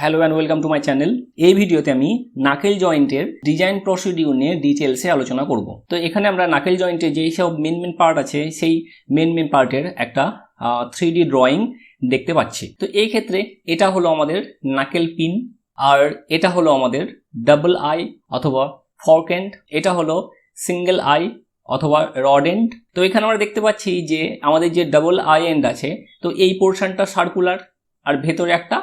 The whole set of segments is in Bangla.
Hello and welcome to my channel. এই ভিডিওতে আমি নাকেল জয়েন্টের ডিজাইন প্রসিডিউর নিয়ে ডিটেলসে আলোচনা করব। তো এখানে আমরা নাকেল জয়েন্টের যেই সব মেন পার্ট আছে সেই মেন পার্টের একটা 3D ড্রয়িং দেখতে পাচ্ছি। তো এই ক্ষেত্রে এটা হলো আমাদের নাকেল পিন, আর এটা হলো আমাদের ডাবল আই অথবা ফর্ক এন্ড, এটা হলো সিঙ্গেল আই অথবা রড এন্ড। তো এখানে আমরা দেখতে পাচ্ছি যে আমাদের যে ডাবল আই এন্ড আছে, তো এই পোর্শনটা সার্কুলার আর ভেতরে একটা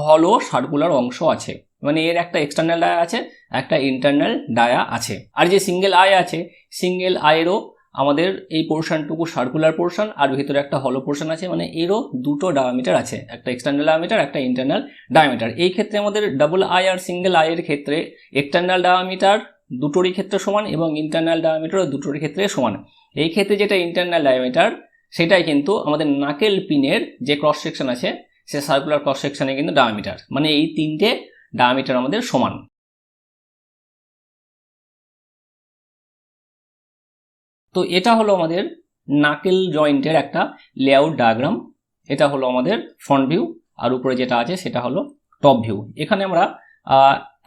হলো সার্কুলার অংশ আছে, মানে এর একটা এক্সটার্নাল ডায়া আছে, একটা ইন্টারনাল ডায়া আছে। আর যে সিঙ্গেল আই আছে, সিঙ্গেল আইয়েরও আমাদের এই পোর্শনটুকু সার্কুলার পোর্শন আর ভিতরে একটা হলো পোর্শন আছে, মানে এরও দুটো ডায়ামিটার আছে, একটা এক্সটার্নাল ডায়ামিটার একটা ইন্টারনাল ডায়ামিটার। এই ক্ষেত্রে আমাদের ডাবল আই আর সিঙ্গেল আইয়ের ক্ষেত্রে এক্সটার্নাল ডায়ামিটার দুটোরই ক্ষেত্রে সমান এবং ইন্টারনাল ডায়ামিটারও দুটোরই ক্ষেত্রে সমান। এই ক্ষেত্রে যেটা ইন্টারনাল ডায়ামিটার সেটাই কিন্তু আমাদের নাকেল পিনের যে ক্রস সেকশন আছে সে সার্কুলার ক্রস সেকশনে কিন্তু ডায়ামিটার, মানে এই তিনটে ডায়ামিটার আমাদের সমান। তো এটা হলো আমাদের নাকেল জয়েন্টের একটা লেআউট ডায়াগ্রাম। এটা হলো আমাদের ফ্রন্ট ভিউ, আর উপরে যেটা আছে সেটা হলো টপ ভিউ। এখানে আমরা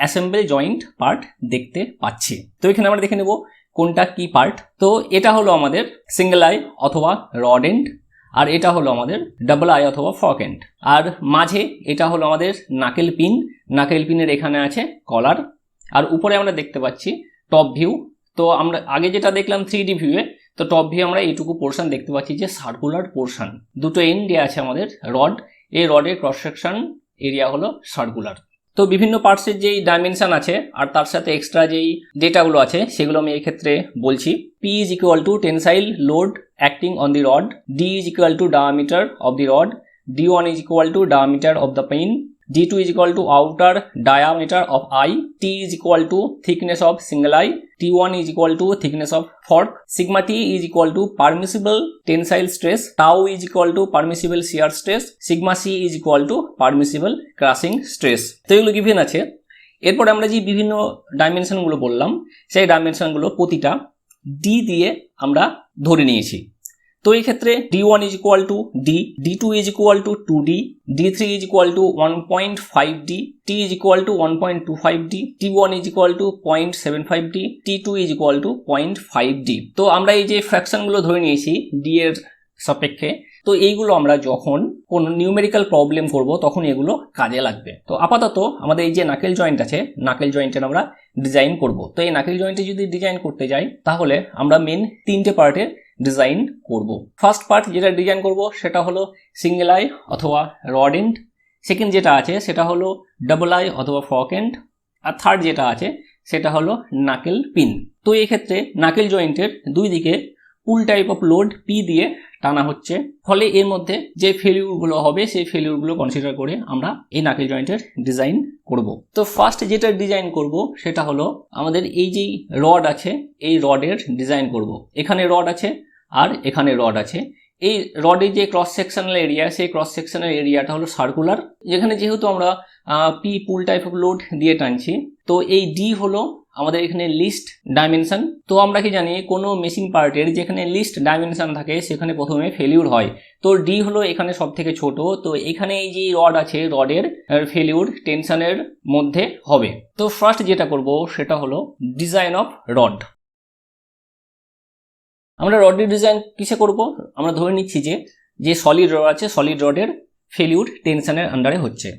অ্যাসেম্বল জয়েন্ট পার্ট দেখতে পাচ্ছি। তো এখানে আমরা দেখে নেব কোনটা কি পার্ট। তো এটা হলো আমাদের সিঙ্গেল আই অথবা রড এন্ড, আর এটা হলো আমাদের ডাবল আই অথবা ফর্ক এন্ড, আর মাঝে এটা হলো আমাদের নাকেল পিন। নাকেল পিনের এখানে আছে কলার, আর উপরে আমরা দেখতে পাচ্ছি টপ ভিউ। তো আমরা আগে যেটা দেখলাম 3D ভিউয়ে, তো টপ ভিউ আমরা এইটুকু পোর্শন দেখতে পাচ্ছি যে সার্কুলার পোর্শন, দুটো এন্ডে আছে আমাদের রড, এই রডের ক্রস সেকশন এরিয়া হলো সার্কুলার। তো বিভিন্ন পার্টসের যেই ডাইমেনশন আছে আর তার সাথে এক্সট্রা যেই ডেটাগুলো আছে সেগুলো আমি এই ক্ষেত্রে বলছি। P is equal to tensile load acting on the rod, D is equal to diameter of the rod, D1 is equal to diameter of the pin, D2 is equal to outer diameter of eye, T is equal to thickness of single eye, T1 is equal to thickness of fork, sigma T is equal to permissible tensile stress, tau is equal to permissible shear stress, sigma C is equal to permissible crushing stress। তো এগুলো গিভেন আছে। এরপর আমরা যে বিভিন্ন ডাইমেনশনগুলো বললাম সেই ডাইমেনশনগুলো প্রতিটা D দিয়ে আমরা ধরে নিয়েছি। তো এই ক্ষেত্রে D1 is equal to D, D2 is equal to 2D, D3 is equal to 1.5D, T is equal to 1.25D, T1 is equal to 0.75D, T2 is equal to 0.5D। তো আমরা এই যে ফ্র্যাকশনগুলো ধরে নিয়েছি D এর সাপেক্ষে, তো এইগুলো আমরা যখন কোন নিউমেরিক্যাল প্রবলেম করব তখন এগুলো কাজে লাগবে। তো আপাতত আমাদের এই যে নাকেল জয়েন্ট আছে, নাকেল জয়েন্টের আমরা ডিজাইন করব। তো এই নাকেল জয়েন্টে যদি ডিজাইন করতে যাই তাহলে আমরা মেন তিনটে পার্টের ডিজাইন করব। ফার্স্ট পার্ট যেটা ডিজাইন করব সেটা হলো সিঙ্গেল আই অথবা রড এন্ড, সেকেন্ড যেটা আছে সেটা হলো ডাবল আই অথবা ফর্ক এন্ড, আর থার্ড যেটা আছে সেটা হলো নাকেল পিন। তো এই ক্ষেত্রে নাকেল জয়েন্টের দুই দিকে pool type of load P দিয়ে টানা হচ্ছে, ফলে এর মধ্যে যে ফেলিউরগুলো হবে সেই ফেলিউরগুলো কনসিডার করে আমরা এই নাকেল জয়েন্টের ডিজাইন করব। তো ফার্স্ট যেটা ডিজাইন করব সেটা হলো আমাদের এই যে রড আছে এই রডের ডিজাইন করব। এখানে রড আছে আর এখানে রড আছে। এই রডের যে ক্রস সেকশনাল এরিয়া সেই ক্রস সেকশনাল এরিয়াটা হলো সার্কুলার, যেখানে যেহেতু আমরা P pool type of load দিয়ে টানছি, তো এই ডি হলো আমাদের এখানে লিস্ট ডাইমেনশন। তো আমরা কি জানি কোনো মেশিন পার্টের যেখানে লিস্ট ডাইমেনশন থাকে সেখানে প্রথমে ফেলিউর হয়, তো ডি হলো এখানে সব থেকে ছোট। তো এখানে এই যে রড আছে রডের ফেলিউর টেনশনের মধ্যে হবে। তো ফার্স্ট যেটা করব সেটা হলো ডিজাইন অফ রড। আমরা রডের ডিজাইন কিসে করব? আমরা ধরে নিচ্ছি যে সলিড রড আছে, সলিড রডের ফেলিউর টেনশনের আন্ডারে হচ্ছে।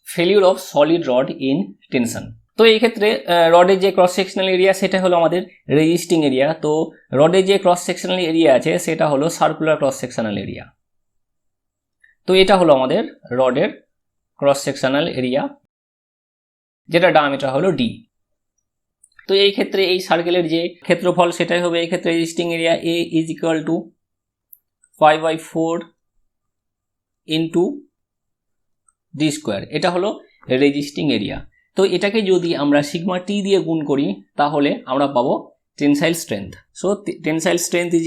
Failure of solid rod in tension. তো এই ক্ষেত্রে রডের যে ক্রস সেকশনাল এরিয়া সেটা হলো আমাদের রেজিস্টিং এরিয়া। তো রডের যে ক্রস সেকশনাল এরিয়া আছে সেটা হলো সার্কুলার ক্রস সেকশনাল এরিয়া। তো এটা হলো আমাদের রডের ক্রস সেকশনাল এরিয়া, যেটা ডায়ামিটার হলো ডি। তো এই ক্ষেত্রে এই সার্কেলের যে ক্ষেত্রফল সেটাই হবে এই ক্ষেত্রে resisting area A is equal to 5/4 into D square. এটা হলো রেজিস্টিং এরিয়া। তো এটাকে যদি আমরা সিগমা টি দিয়ে গুণ করি তাহলে আমরা পাবো tensile strength. So tensile strength is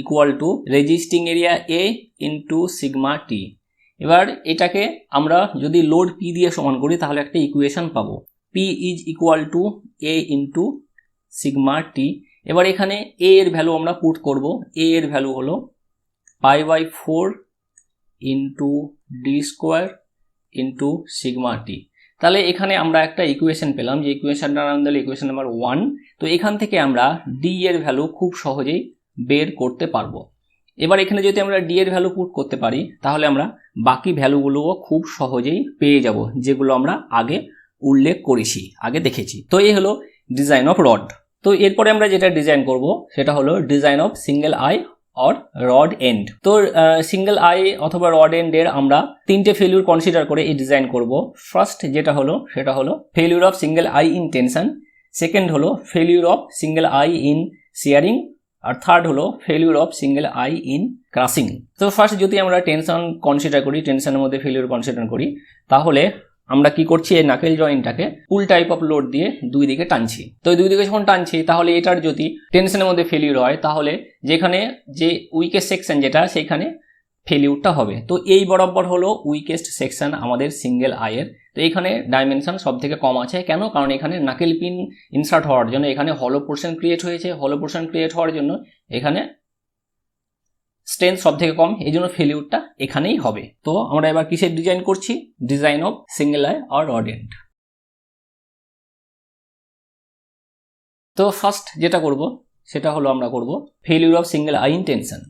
equal to resisting area A into sigma T. এবার এটাকে আমরা যদি লোড পি দিয়ে সমান করি তাহলে একটা ইকুয়েশন পাবো, P is equal to A into sigma T. এবার এখানে এ এর ভ্যালু আমরা পুট করব। এ এর ভ্যালু হলো π/4 into D square into sigma T. তাহলে এখানে আমরা একটা ইকুয়েশন পেলাম, যে ইকুয়েশনটার নাম দিলে ইকুয়েশন নাম্বার 1। তো এখান থেকে আমরা ডি এর ভ্যালু খুব সহজেই বের করতে পারবো। এবার এখানে যদি আমরা ডি এর ভ্যালু পুট করতে পারি তাহলে আমরা বাকি ভ্যালুগুলোও খুব সহজেই পেয়ে যাব, যেগুলো আমরা আগে উল্লেখ করেছি, আগে দেখেছি। তো এই হলো ডিজাইন অফ রড। তো এরপরে আমরা যেটা ডিজাইন করব সেটা হলো design of single eye or rod end. তো সিঙ্গেল আই অথবা রড এন্ড এর আমরা তিনটে ফেলিউর কনসিডার করে এই ডিজাইন করব। ফার্স্ট যেটা হলো সেটা হলো failure of single I in tension, second হলো failure of single I in shearing, আর থার্ড হলো failure of single I in crushing. তো ফার্স্ট যদি আমরা টেনশন কনসিডার করি, টেনশনের মধ্যে ফেলিউর কনসিডার করি, তাহলে আমরা কি করছি, এই নাকেল জয়েন্টটাকে পুল টাইপ অফ লোড দিয়ে দুই দিকে টানছি। তো দুই দিকে যখন টানছি তাহলে এটার যদি টেনশনের মধ্যে ফেলিউর হয় তাহলে যেখানে যে উইকেস্ট সেকশন যেটা সেখানে ফেলিউরটা হবে। তো এই বরাবর হলো উইকেস্ট সেকশন আমাদের সিঙ্গেল আইয়ের। তো এখানে ডাইমেনশন সব থেকে কম আছে, কেন? কারণ এখানে নাকেল পিন ইনসার্ট হওয়ার জন্য এখানে হলো পোর্শন ক্রিয়েট হয়েছে, হলো পোর্শন ক্রিয়েট হওয়ার জন্য এখানে স্ট্রেংথ সব থেকে কম, এই জন্য ফেলিউরটা এখানেই হবে। তো আমরা এবার কিসের ডিজাইন করছি, design of single eye or rod end. তো ফার্স্ট যেটা করব সেটা হলো আমরা করব failure of single I in tension.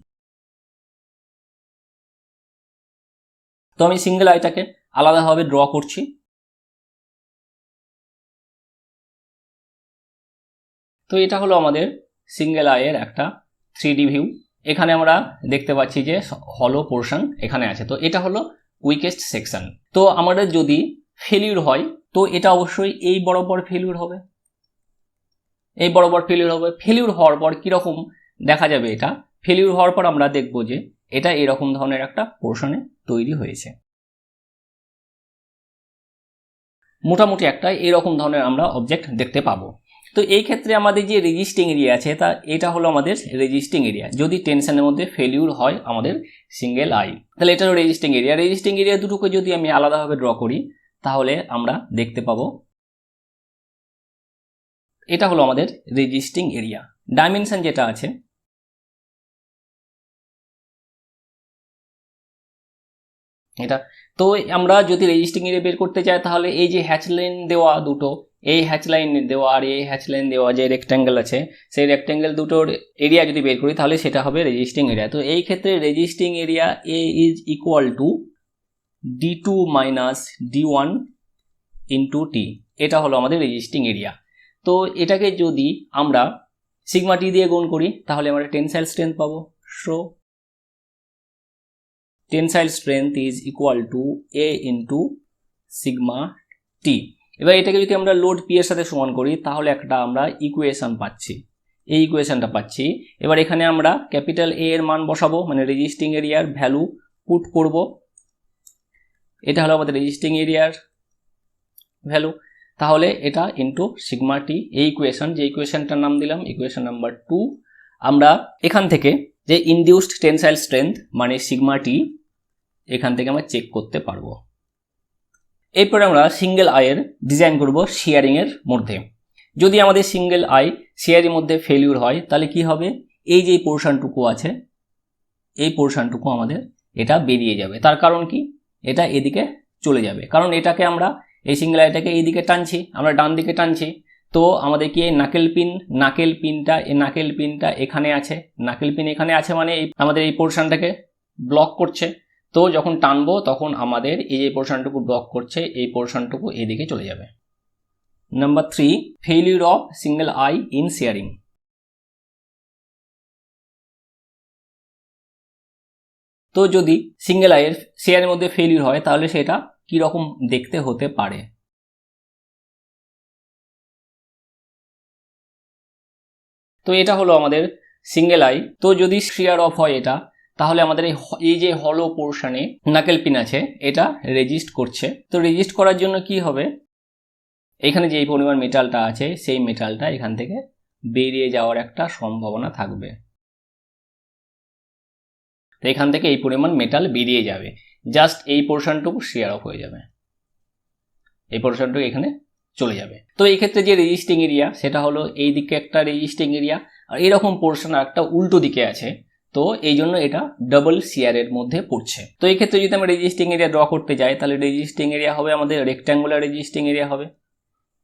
তো আমি সিঙ্গেল আইটাকে আলাদাভাবে ড্র করছি। তো এটা হলো আমাদের সিঙ্গেল আইয়ের একটা 3D ভিউ। এখানে আমরা দেখতে পাচ্ছি যে হলো পোর্শন এখানে আছে। তো এটা হলো উইকেস্ট সেকশন। তো আমাদের যদি ফেলিউর হয় তো এটা অবশ্যই এই বরাবর ফেলিউর হবে, এই বরাবর ফেলিউর হবে। ফেলিউর হওয়ার পর কিরকম দেখা যাবে, এটা ফেলিউর হওয়ার পর আমরা দেখব যে এটা এরকম ধরনের একটা পোর্শনে তৈরি হয়েছে, মোটামুটি একটা এরকম ধরনের আমরা অবজেক্ট দেখতে পাবো। তো এই ক্ষেত্রে আমাদের যে রেজিস্টিং এরিয়া আছে তা এটা হলো আমাদের রেজিস্টিং এরিয়া। যদি টেনশনের মধ্যে ফেলিউর হয় আমাদের সিঙ্গেল আই, তাহলে এটা হলো রেজিস্টিং এরিয়া। রেজিস্টিং এরিয়া দুটোকে যদি আমি আলাদাভাবে ড্র করি তাহলে আমরা দেখতে পাবো এটা হলো আমাদের রেজিস্টিং এরিয়া। ডাইমেনশন যেটা আছে এটা, তো আমরা যদি রেজিস্টিং এরিয়া বের করতে চাই তাহলে এই যে হ্যাচ লাইন দেওয়া দুটো, এই হ্যাচ লাইন দেওয়া আর এই হ্যাচ লাইন দেওয়া যে রেক্ট্যাঙ্গেল আছে সেই রেক্ট্যাঙ্গেল দুটোর এরিয়া যদি বের করি তাহলে সেটা হবে রেজিস্টিং এরিয়া। তো এই ক্ষেত্রে resisting area A is equal to d2 minus d1 into T, এটা হলো আমাদের রেজিস্টিং এরিয়া। তো এটাকে যদি আমরা সিগমা টি দিয়ে গুণ করি তাহলে আমরা টেনসাইল স্ট্রেংথ পাবো। So tensile strength is equal to A into sigma T. এবার এটাকে যদি আমরা লোড পি এর সাথে সমান করি তাহলে একটা আমরা ইকুয়েশন পাচ্ছি, এই ইকুয়েশনটা পাচ্ছি। এবার এখানে আমরা ক্যাপিটাল এ এর মান বসাবো, মানে রেজিস্টিং এরিয়ার ভ্যালু পুট করব। এটা হলো আমাদের রেজিস্টিং এরিয়ার ভ্যালু, তাহলে এটা ইন্টু সিগমা টি, এই ইকুয়েশন, যে ইকুয়েশনটার নাম দিলাম ইকুয়েশন নাম্বার 2। আমরা এখান থেকে যে ইনডিউসড টেনসাইল স্ট্রেংথ মানে সিগমা টি এখান থেকে আমরা চেক করতে পারবো। এরপরে আমরা সিঙ্গেল আইয়ের ডিজাইন করব শিয়ারিং এর মধ্যে। যদি আমাদের সিঙ্গেল আই শিয়ারিং মধ্যে ফেলিউর হয় তাহলে কি হবে, এই যে পোর্শনটুকু আছে এই পোর্শনটুকু আমাদের এটা বেরিয়ে যাবে। তার কারণ কি, এটা এদিকে চলে যাবে, কারণ এটাকে আমরা এই সিঙ্গেল আইটাকে এইদিকে টানছি, আমরা ডান দিকে টানছি। তো আমাদের কি নাকেল পিনটা এখানে আছে, নাকেল পিন এখানে আছে মানে আমাদের এই পোর্শনটাকে ব্লক করছে। তো যখন টানবো তখন আমাদের এই যে পোর্শনটুকু ব্লক করছে এই পোর্শনটুকু এদিকে চলে যাবে। Number 3, failure of single I in শিয়ারিং। তো যদি সিঙ্গেল আইয়ের শিয়ারের মধ্যে ফেলিউর হয় তাহলে সেটা কি রকম দেখতে হতে পারে। তো এটা হলো আমাদের সিঙ্গেল আই। তো যদি শিয়ার অফ হয় এটা, তাহলে আমাদের এই যে হলো পোর্শনে নাকেল পিন আছে এটা রেজিস্ট করছে। তো রেজিস্ট করার জন্য কি হবে, এখানে যে পরিমাণ মেটালটা আছে সেই মেটালটা এখান থেকে বেরিয়ে যাওয়ার একটা সম্ভাবনা থাকবে। তো এখান থেকে এই পরিমাণ মেটাল বেরিয়ে যাবে, জাস্ট এই পোর্শনটুকু শিয়ার অফ হয়ে যাবে, এই পোর্শনটুকু এখানে চলে যাবে। তো এই ক্ষেত্রে যে রেজিস্টিং এরিয়া সেটা হলো এই দিকে একটা রেজিস্টিং এরিয়া আর এরকম পোর্শন আর একটা উল্টো দিকে আছে, তো এই জন্য এটা ডাবল শিয়ারের মধ্যে পড়ছে। তো এই ক্ষেত্রে যদি আমরা রেজিস্টিং এরিয়া ড্র করতে যাই, তাহলে রেজিস্টিং এরিয়া হবে আমাদের রেক্ট্যাঙ্গুলার রেজিস্টিং এরিয়া হবে।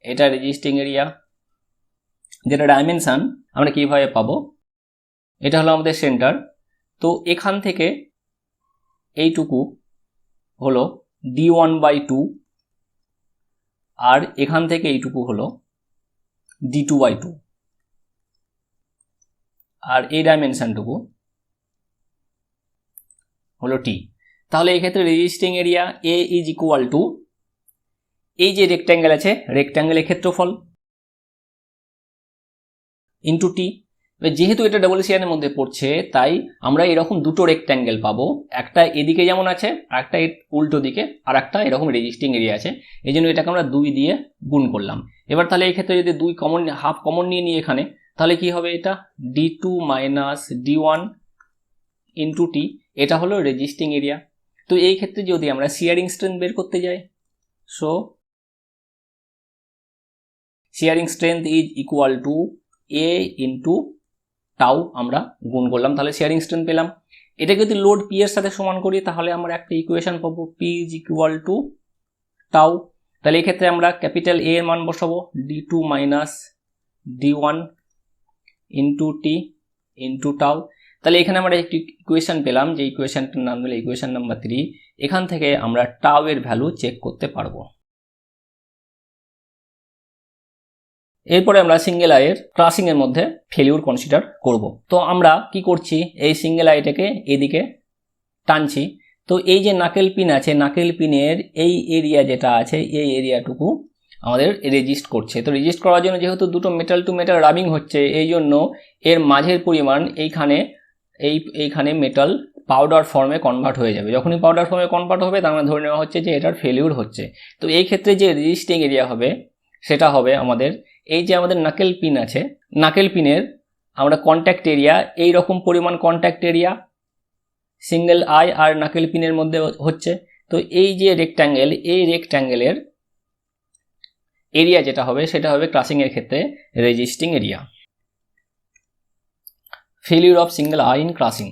এটা রেজিস্টিং এরিয়া, যেটা ডাইমেনশন আমরা কিভাবে পাবো, এটা হলো আমাদের সেন্টার। তো এখান থেকে এইটুকু হলো d1/2, আর এখান থেকে এইটুকু হলো d2/2, আর এই ডাইমেনশনটুকু হলো t। তাহলে এই ক্ষেত্রে resisting area A is equal two এই যে রেক্ট্যাঙ্গেল আছে, রেক্ট্যাঙ্গেলের ক্ষেত্রফল ইন্টু টি। যেহেতু এটা ডাবল শিয়ারের মধ্যে পড়ছে, তাই আমরা এরকম দুটো রেক্ট্যাঙ্গেল পাবো, একটা এদিকে যেমন আছে, আর একটা উল্টো দিকে, আর একটা এরকম রেজিস্টিং এরিয়া আছে। এই জন্য এটাকে আমরা 2 দিয়ে গুণ করলাম। এবার তাহলে এই ক্ষেত্রে যদি 2 কমন, হাফ কমন নিয়ে নিই এখানে, তাহলে কি হবে, এটা d2 minus d1 into T, এটা হলো রেজিস্টিং এরিয়া। তো এই ক্ষেত্রে যদি আমরা শিয়ারিং স্ট্রেংথ বের করতে যাই, so শিয়ারিং strength is equal to A into tau, আমরা গুণ করলাম, তাহলে শিয়ারিং স্ট্রেংথ পেলাম। এটাকে যদি লোড পি এর সাথে সমান করি, তাহলে আমরা একটা ইকুয়েশন পাবো, P is equal two tau. তাহলে এই ক্ষেত্রে আমরা ক্যাপিটাল এ এর মান বসাবো, d2 minus d1 into t into tau. তাহলে এখানে আমরা একটি ইকুয়েশন পেলাম, যে ইকুয়েশনটার নাম হলো ইকুয়েশন নাম্বার 3। এখান থেকে আমরা টাউ এর ভ্যালু চেক করতে পারবো। এরপরে আমরা সিঙ্গেল আইয়ের ক্রাসিং এর মধ্যে ফেলিউর কনসিডার করব। তো আমরা কি করছি, এই সিঙ্গেল আইটাকে এদিকে টানছি। তো এই যে নাকেল পিন আছে, নাকেল পিনের এই এরিয়া যেটা আছে, এই এরিয়াটুকু আমাদের রেজিস্ট করছে। তো রেজিস্ট করার জন্য যেহেতু দুটো মেটাল টু মেটাল রাবিং হচ্ছে, এই জন্য এর মাঝের পরিমাণ এইখানে মেটাল পাউডার ফর্মে কনভার্ট হয়ে যাবে। যখনই পাউডার ফর্মে কনভার্ট হবে, তার মানে ধরে নেওয়া হচ্ছে যে এটার ফেলিউর হচ্ছে। তো এই ক্ষেত্রে যে রেজিস্টিং এরিয়া হবে, সেটা হবে আমাদের এই যে আমাদের নাকেল পিন আছে, নাকেল পিনের আমরা কন্ট্যাক্ট এরিয়া, এই রকম পরিমাণ কন্ট্যাক্ট এরিয়া সিঙ্গেল আই আর নাকেল পিনের মধ্যে হচ্ছে। তো এই যে রেক্ট্যাঙ্গেল, এই রেক্ট্যাঙ্গেলের এরিয়া যেটা হবে, সেটা হবে ক্রাসিং এর ক্ষেত্রে resisting area. Failure of single I in crushing.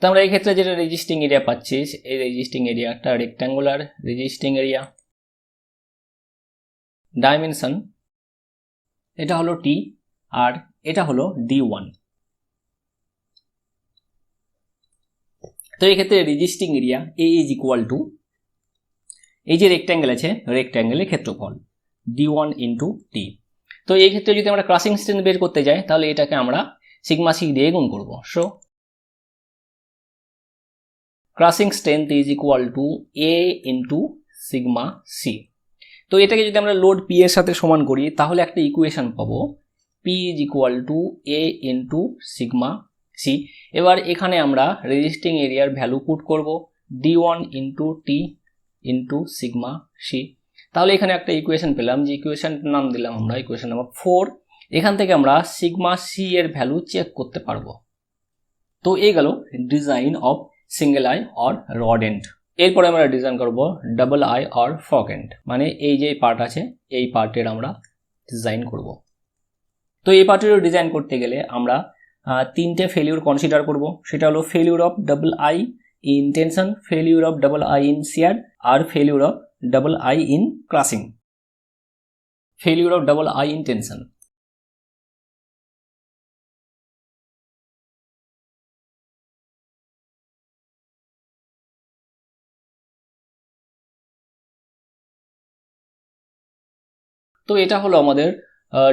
তো আমরা এই ক্ষেত্রে যেটা রেজিস্টিং এরিয়া পাচ্ছি, এই রেজিস্টিং এরিয়াটা রেক্ট্যাঙ্গুলার রেজিস্টিং এরিয়া, ডাইমেনশন এটা হলো টি, আর এটা হলো d1। তো এই ক্ষেত্রে resisting area A is equal two এই যে রেক্ট্যাঙ্গেল আছে, রেক্ট্যাঙ্গেলের ক্ষেত্রফল d1 ইন্টু টি। তো এই ক্ষেত্রে যদি আমরা ক্রাসিং স্ট্রেংথ বের করতে যাই, তাহলে এটাকে আমরা সিগমা সি দিয়ে গুণ করব। So crushing strength is equal to A into sigma C. তো এটাকে যদি আমরা লোড পি এর সাথে সমান করি, তাহলে একটা ইকুয়েশন পাবো, P is equal to A into sigma c. এবার এখানে আমরা রেজিস্টিং এরিয়ার ভ্যালু পুট করব, d1 into t into sigma C. তাহলে এখানে একটা ইকুয়েশন পেলাম, যে ইকুয়েশনটার নাম দিলাম আমরা ইকুয়েশন নাম্বার 4। এখান থেকে আমরা সিগমা সি এর ভ্যালু চেক করতে পারবো। তো এই গেল design of single eye or rod end. এরপরে আমরা ডিজাইন করব double eye or fork end, মানে এই যে পার্ট আছে, এই পার্টের আমরা ডিজাইন করব। তো এই পার্টের ডিজাইন করতে গেলে আমরা 3টে ফেলিউর কনসিডার করব। সেটা হলো failure of double I in tension, failure of double I in shear, আর failure of double I in crushing. Failure of double I in tension. তো এটা হলো আমাদের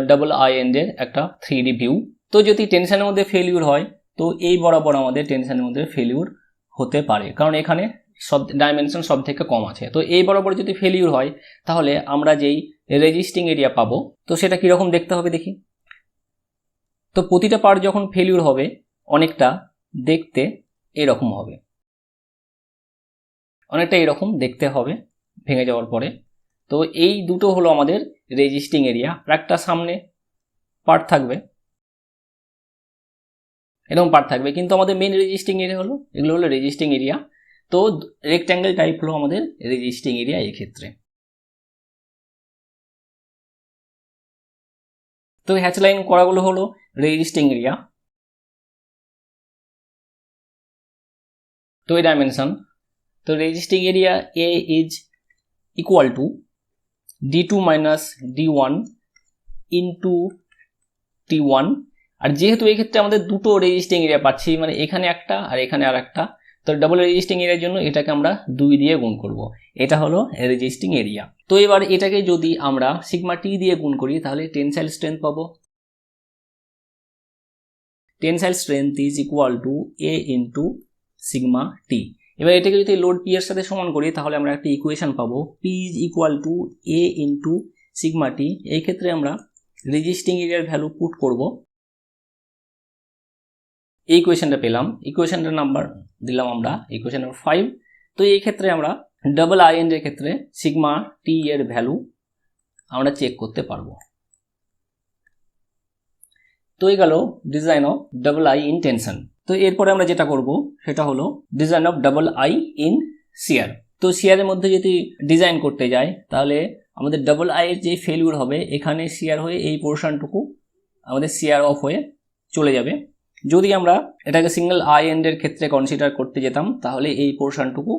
ডাবল আই এন্ডের একটা 3D ভিউ। তো যদি টেনশনের মধ্যে ফেলিউর হয়, তো এই বরাবর আমাদের টেনশনের মধ্যে ফেলিউর হতে পারে, কারণ এখানে সব ডাইমেনশন সব থেকে কম আছে। তো এই বরাবর যদি ফেলিউর হয়, তাহলে আমরা যেই রেজিস্টিং এরিয়া পাবো, তো সেটা কীরকম দেখতে হবে দেখি। তো প্রতিটা পার্ট যখন ফেলিউর হবে, অনেকটা দেখতে এরকম হবে, অনেকটা এরকম দেখতে হবে ভেঙে যাওয়ার পরে। তো এই দুটো হলো আমাদের রেজিস্টিং এরিয়া, আর একটা সামনে পার্ট থাকবে, এরকম পার্ট থাকবে, কিন্তু আমাদের মেন রেজিস্টিং এরিয়া হলো, এগুলো হলো রেজিস্টিং এরিয়া। তো রেক্ট্যাঙ্গেল টাইপ হলো আমাদের রেজিস্টিং এরিয়া এই ক্ষেত্রে। তো হ্যাচ লাইন করাগুলো হলো রেজিস্টিং এরিয়া। তো এই ডাইমেনশন, তো resisting area A is equal to d2 minus d1 into t1। আর যেহেতু এই ক্ষেত্রে আমাদের দুটো রেজিস্টিং এরিয়া পাচ্ছি, মানে এখানে একটা আর এখানে আর একটা, তো ডাবল রেজিস্টিং এরিয়ার জন্য এটাকে আমরা 2 দিয়ে গুণ করব। এটা হলো রেজিস্টিং এরিয়া। তো এবার এটাকে যদি আমরা সিগমা টি দিয়ে গুণ করি তাহলে টেনসাইল স্ট্রেংথ পাবো। Tensile strength is equal to A into sigma T. এবার এটাকে যদি লোড পি এর সাথে সমান করি তাহলে আমরা একটা ইকুয়েশন পাবো, P is equal to A into sigma T. এই ক্ষেত্রে আমরা রেজিস্টিং এরিয়ার ভ্যালু পুট করব। এই ইকুয়েশনটা পেলাম, ইকুয়েশনটার নাম্বার দিলাম আমরা ইকুয়েশন নাম্বার 5। তো এই ক্ষেত্রে আমরা ডাবল আই এন এর ক্ষেত্রে সিগমা টি এর ভ্যালু আমরা চেক করতে পারবো। তো এই গেল design of double I in tension. তো এরপরে আমরা যেটা করব সেটা হলো design of double I in shear. তো শিয়ারের মধ্যে যদি ডিজাইন করতে যাই তাহলে আমাদের ডাবল আই এর যে ফেলিউর হবে এখানে শিয়ার হয়ে এই পোর্শনটুকু আমাদের শিয়ার অফ হয়ে চলে যাবে। যদি আমরা এটাকে সিঙ্গেল আই এন্ডের ক্ষেত্রে কনসিডার করতে যেতাম তাহলে এই পোর্শনটুকু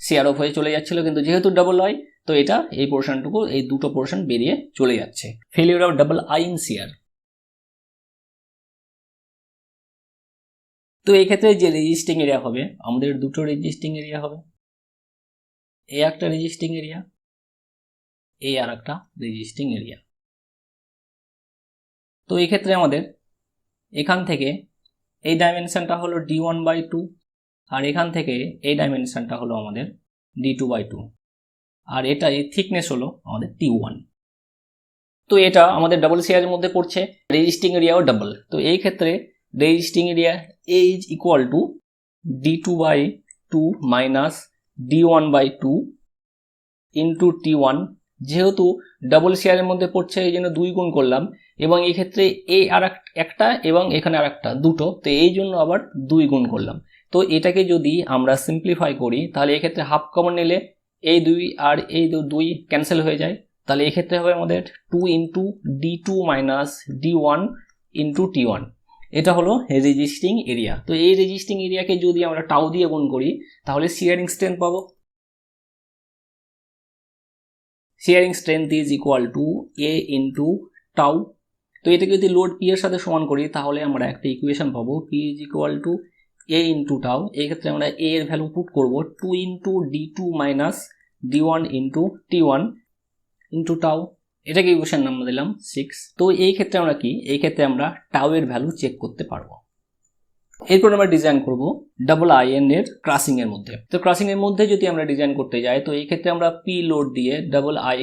শিয়ার অফ হয়ে চলে যাচ্ছিল, কিন্তু যেহেতু ডাবল আই তো এটা এই পোর্শনটুকু এই দুটো পোর্শন বেরিয়ে চলে যাচ্ছে। Failure of double I in shear. তো এই ক্ষেত্রে যে রেজিস্টিং এরিয়া হবে আমাদের দুটো রেজিস্টিং এরিয়া হবে, এই একটা রেজিস্টিং এরিয়া, এই আর একটা রেজিস্টিং এরিয়া। তো এই ক্ষেত্রে আমাদের এখান থেকে এই ডাইমেনশনটা হলো d1/2 আর এখান থেকে এই ডাইমেনশনটা হলো আমাদের d2/2 আর এটা এই থিকনেস হলো আমাদের t1। তো এটা আমাদের ডাবল শিয়ারের মধ্যে পড়ছে, রেজিস্টিং এরিয়াও ডাবল। তো এই ক্ষেত্রে resisting area A is equal two d2/2 minus d1/2 into t1। যেহেতু ডাবল শেয়ারের মধ্যে পড়ছে এই জন্য 2 গুণ করলাম, এবং এই ক্ষেত্রে এই আর একটা এবং এখানে আর একটা দুটো, তো এই জন্য আবার 2 গুণ করলাম। তো এটাকে যদি আমরা সিম্পলিফাই করি তাহলে এই ক্ষেত্রে হাফ কমন নিলে এই 2 আর এই 2 ক্যান্সেল হয়ে যায়। তাহলে এই ক্ষেত্রে হবে আমাদের 2 into d2 minus d1 into t1। এটা হলো রেজিস্টিং এরিয়া। তো এই রেজিস্টিং এরিয়াকে যদি আমরা টাউ দিয়ে গুণ করি তাহলে শিয়ারিং স্ট্রেংথ পাবো। শিয়ারিং strength is equal to A into tau. তো এটাকে যদি লোড পি এর সাথে সমান করি তাহলে আমরা একটা ইকুয়েশন পাবো, P is equal to A into tau. এই ক্ষেত্রে আমরা এ এর ভ্যালু পুট করবো 2 into d2 minus d1 into t1 into tau. এটাকে ইকুয়েশন নাম্বার দিলাম 6। তো এই ক্ষেত্রে আমরা কি, এই ক্ষেত্রে আমরা টাউ এর ভ্যালু চেক করতে পারবো। এরপর আমরা ডিজাইন করব ডাবল আই এন এর ক্রাসিং এর মধ্যে। তো ক্রাসিং এর মধ্যে যদি আমরা ডিজাইন করতে যাই তো এই ক্ষেত্রে আমরা পি লোড দিয়ে ডাবল আই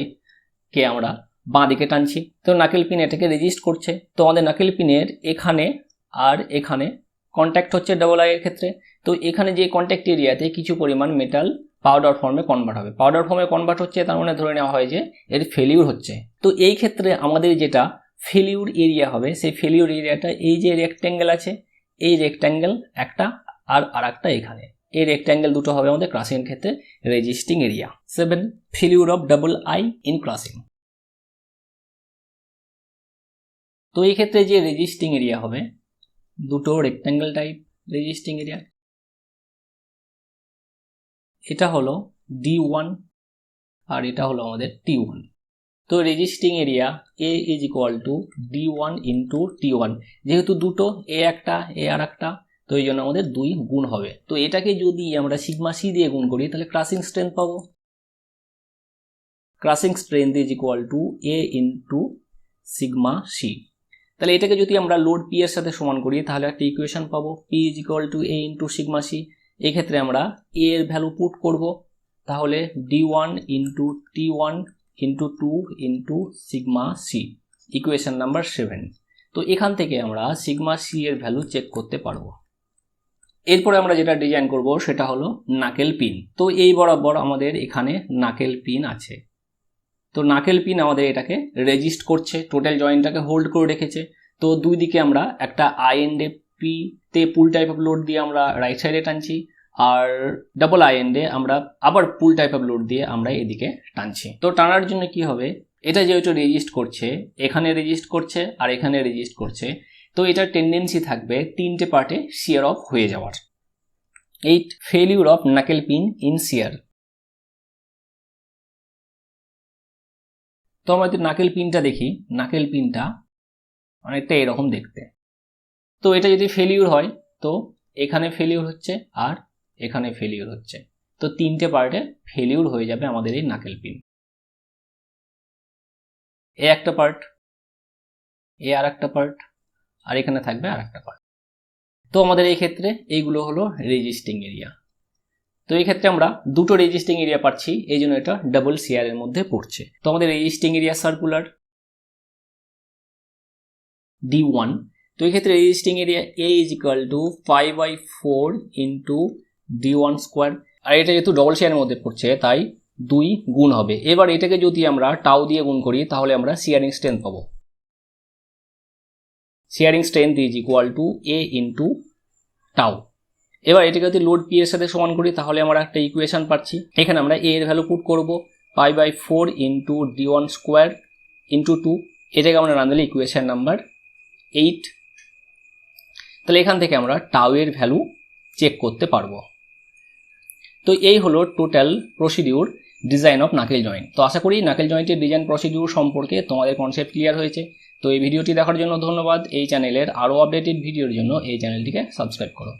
কে আমরা বাঁ দিকে টানছি। তো নাকেল পিন এটাকে রেজিস্ট করছে। তো আমাদের নাকেল পিনের এখানে আর এখানে কন্ট্যাক্ট হচ্ছে ডাবল আই এর ক্ষেত্রে। তো এখানে যে কন্ট্যাক্ট এরিয়াতে কিছু পরিমাণ মেটাল পাউডার ফর্মে কনভার্ট হবে। পাউডার ফর্মে কনভার্ট হচ্ছে তার মানে ধরে নেওয়া হয় যে এর ফেলিউর হচ্ছে। তো এই ক্ষেত্রে আমাদের যেটা ফেলিউর এরিয়া হবে সেই ফেলিউর এরিয়াটা এই যে রেক্ট্যাঙ্গেল আছে, এই রেক্ট্যাঙ্গেল একটা আর আরেকটা এখানে, এই রেক্ট্যাঙ্গেল দুটো হবে আমাদের ক্রাসিং এর ক্ষেত্রে resisting area. 7 failure of double I in crushing. তো এই ক্ষেত্রে যে রেজিস্টিং এরিয়া হবে দুটো রেক্ট্যাঙ্গেল টাইপ রেজিস্টিং এরিয়া, এটা হলো d1 আর এটা হলো আমাদের t1। তো resisting area A is equal two d1 into t1। যেহেতু দুটো এ একটা এ আর একটা তো এই জন্য আমাদের 2 গুণ হবে। তো এটাকে যদি আমরা সিগমা সি দিয়ে গুণ করি তাহলে ক্রাসিং স্ট্রেংথ পাবো। Crushing strength is equal to A into sigma C. তাহলে এটাকে যদি আমরা লোড পি এর সাথে সমান করি তাহলে একটা ইকুয়েশন পাবো, P is equal to A into sigma c. এই ক্ষেত্রে আমরা A এর ভ্যালু পুট করব, তাহলে d1 into t1 into 2 into sigma c, equation number 7। তো এখান থেকে আমরা সিগমা সি এর ভ্যালু চেক করতে পারবো। এরপরে আমরা যেটা ডিজাইন করব সেটা হলো নাকেল পিন। তো এই বরাবর আমাদের এখানে নাকেল পিন আছে। তো নাকেল পিন আমাদের এটাকে রেজিস্ট করছে, টোটাল জয়েন্টটাকে হোল্ড করে রেখেছে। তো দুই দিকে আমরা একটা আই এন্ডে পি তে পুল টাইপ অফ লোড দিয়ে আমরা রাইট সাইডে টানছি, আর ডাবল আই এন্ডে আমরা আবার পুল টাইপ অফ লোড দিয়ে আমরা এদিকে টানছি। তো টানার জন্য কি হবে, এটা যেহেতু রেজিস্ট করছে, এখানে রেজিস্ট করছে আর এখানে রেজিস্ট করছে, তো এটার টেন্ডেন্সি থাকবে তিনটে পার্টে শিয়ার অফ হয়ে যাওয়ার। 8 failure of knuckle pin in shear. তো আমরা যদি নাকেল পিনটা দেখি, নাকেল পিনটা অনেকটা এরকম দেখতে। তো এটা যদি ফেলিউর হয় তো এখানে ফেলিউর হচ্ছে আর এখানে ফেলিউর হচ্ছে, তো তিনটে পার্টে ফেলিউর হয়ে যাবে আমাদের এই নাকেল পিন। এ একটা পার্ট, এ আর একটা পার্ট, আর এখানে থাকবে আর একটা পার্ট। তো আমাদের এই ক্ষেত্রে এইগুলো হলো রেজিস্টিং এরিয়া। তো এই ক্ষেত্রে আমরা দুটো রেজিস্টিং এরিয়া পাচ্ছি, এই জন্য এটা ডাবল শিয়ারের মধ্যে পড়ছে। তো আমাদের রেজিস্টিং এরিয়া সার্কুলার D1। তো এই ক্ষেত্রে resisting area A is equal to 5/4 into D1 square, আর এটা যেহেতু ডবল শিয়ারের মধ্যে পড়ছে তাই 2 গুণ হবে। এবার এটাকে যদি আমরা টাউ দিয়ে গুণ করি তাহলে আমরা শিয়ারিং স্ট্রেংথ পাবো। শিয়ারিং strength is equal to A into tau. এবার এটাকে যদি লোড পি এর সাথে সমান করি তাহলে আমরা একটা ইকুয়েশন পাচ্ছি। এখানে আমরা A এর ভ্যালু পুট করবো 5/4 ইন্টু D1 স্কোয়ার ইন্টু 2, এটাকে আমরা রান দিলে ইকুয়েশন নাম্বার 8। তাহলে এখান থেকে আমরা টাউ এর ভ্যালু চেক করতে পারবো। তো এই হলো total procedure design of নাকেল joint. তো আশা করি নাকেল জয়েন্টের ডিজাইন প্রসিডিউর সম্পর্কে তোমাদের কনসেপ্ট ক্লিয়ার হয়েছে। তো এই ভিডিওটি দেখার জন্য ধন্যবাদ। এই চ্যানেলের আরও আপডেটেড ভিডিওর জন্য এই চ্যানেলটিকে সাবস্ক্রাইব করো।